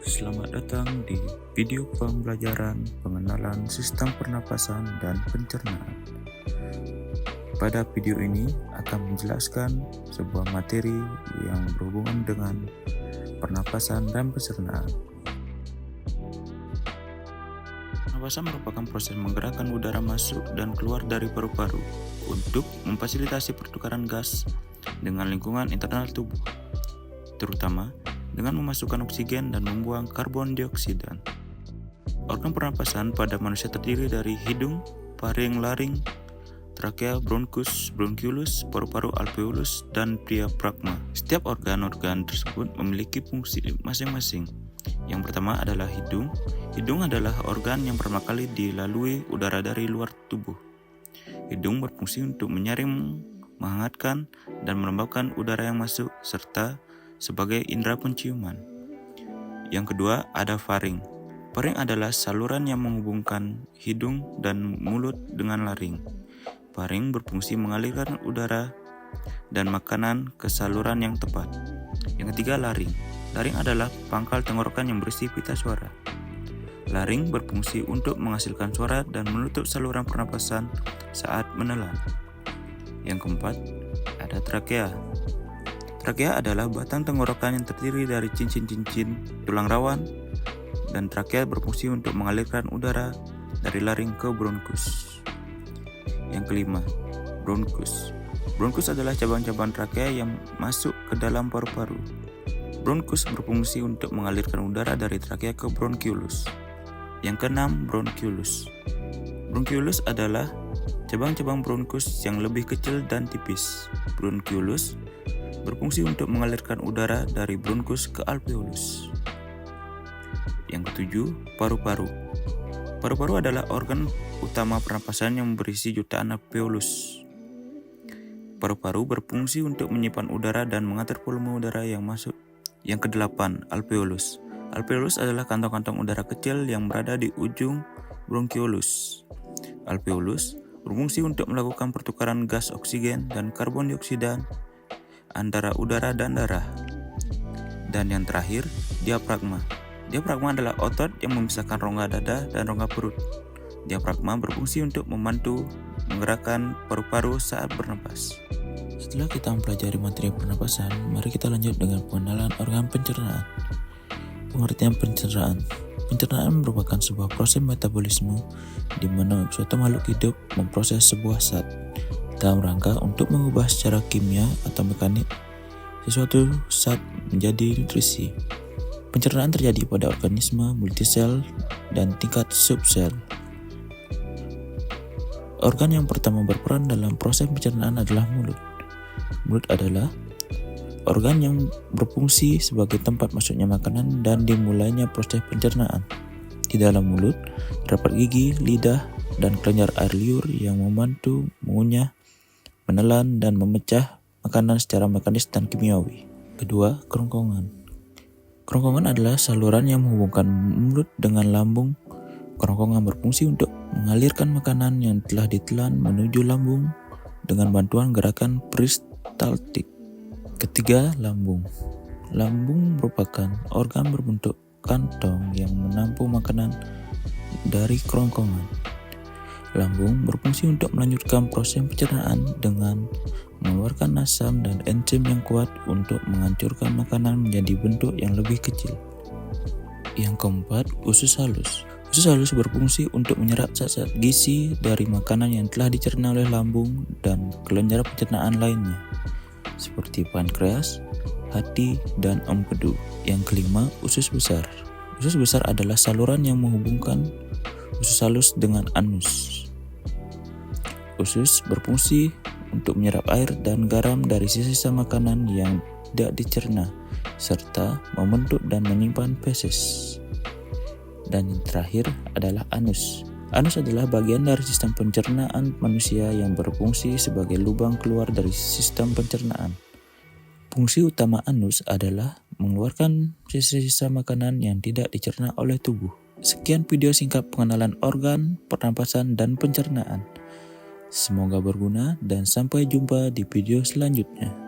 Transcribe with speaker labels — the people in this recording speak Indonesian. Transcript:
Speaker 1: Selamat datang di video pembelajaran pengenalan sistem pernapasan dan pencernaan. Pada video ini akan menjelaskan sebuah materi yang berhubungan dengan pernapasan dan pencernaan. Pernapasan merupakan proses menggerakkan udara masuk dan keluar dari paru-paru untuk memfasilitasi pertukaran gas dengan lingkungan internal tubuh, terutama dengan memasukkan oksigen dan membuang karbon dioksida. Organ pernapasan pada manusia terdiri dari hidung, faring, laring, trakea, bronkus, bronkiolus, paru-paru, alveolus, dan diafragma. Setiap organ-organ tersebut memiliki fungsi masing-masing. Yang pertama adalah hidung. Hidung adalah organ yang pertama kali dilalui udara dari luar tubuh. Hidung berfungsi untuk menyaring, menghangatkan, dan melembabkan udara yang masuk, serta sebagai indera penciuman. Yang kedua ada faring. Faring adalah saluran yang menghubungkan hidung dan mulut dengan laring. Faring berfungsi mengalirkan udara dan makanan ke saluran yang tepat. Yang ketiga laring. Laring adalah pangkal tenggorokan yang berisi pita suara. Laring berfungsi untuk menghasilkan suara dan menutup saluran pernapasan saat menelan. Yang keempat ada trakea. Trakea adalah batang tenggorokan yang terdiri dari cincin-cincin tulang rawan, dan trakea berfungsi untuk mengalirkan udara dari laring ke bronkus. Yang kelima, bronkus. Bronkus adalah cabang-cabang trakea yang masuk ke dalam paru-paru. Bronkus berfungsi untuk mengalirkan udara dari trakea ke bronkiolus. Yang keenam, bronkiolus. Bronkiolus adalah cabang-cabang bronkus yang lebih kecil dan tipis. Bronkiolus berfungsi untuk mengalirkan udara dari bronkus ke alveolus. Yang ketujuh, paru-paru. Paru-paru adalah organ utama pernapasan yang berisi jutaan alveolus. Paru-paru berfungsi untuk menyimpan udara dan mengatur volume udara yang masuk. Yang kedelapan, alveolus. Alveolus adalah kantong-kantong udara kecil yang berada di ujung bronkiolus. Alveolus berfungsi untuk melakukan pertukaran gas oksigen dan karbon dioksida antara udara dan darah. Dan yang terakhir, diafragma. Diafragma adalah otot yang memisahkan rongga dada dan rongga perut. Diafragma berfungsi untuk membantu menggerakkan paru-paru saat bernapas. Setelah kita mempelajari materi pernapasan, mari kita lanjut dengan pengenalan organ pencernaan. Pengertian pencernaan. Pencernaan merupakan sebuah proses metabolisme di mana suatu makhluk hidup memproses sebuah zat dalam rangka untuk mengubah secara kimia atau mekanik sesuatu zat menjadi nutrisi. Pencernaan terjadi pada organisme multisel dan tingkat subsel. Organ yang pertama berperan dalam proses pencernaan adalah mulut. Mulut adalah organ yang berfungsi sebagai tempat masuknya makanan dan dimulainya proses pencernaan. Di dalam mulut terdapat gigi, lidah, dan kelenjar air liur yang membantu mengunyah, menelan, dan memecah makanan secara mekanis dan kimiawi. Kedua, kerongkongan. Kerongkongan adalah saluran yang menghubungkan mulut dengan lambung. Kerongkongan berfungsi untuk mengalirkan makanan yang telah ditelan menuju lambung dengan bantuan gerakan peristaltik. Ketiga, lambung. Lambung merupakan organ berbentuk kantong yang menampung makanan dari kerongkongan. Lambung berfungsi untuk melanjutkan proses pencernaan dengan mengeluarkan asam dan enzim yang kuat untuk menghancurkan makanan menjadi bentuk yang lebih kecil. Yang keempat, usus halus. Usus halus berfungsi untuk menyerap zat-zat gizi dari makanan yang telah dicerna oleh lambung dan kelenjar pencernaan lainnya, seperti pankreas, hati, dan empedu. Yang kelima, usus besar. Usus besar adalah saluran yang menghubungkan usus halus dengan anus. Usus berfungsi untuk menyerap air dan garam dari sisa-sisa makanan yang tidak dicerna, serta membentuk dan menyimpan feses. Dan yang terakhir adalah anus. Anus adalah bagian dari sistem pencernaan manusia yang berfungsi sebagai lubang keluar dari sistem pencernaan. Fungsi utama anus adalah mengeluarkan sisa-sisa makanan yang tidak dicerna oleh tubuh. Sekian video singkat pengenalan organ, pernapasan, dan pencernaan. Semoga berguna dan sampai jumpa di video selanjutnya.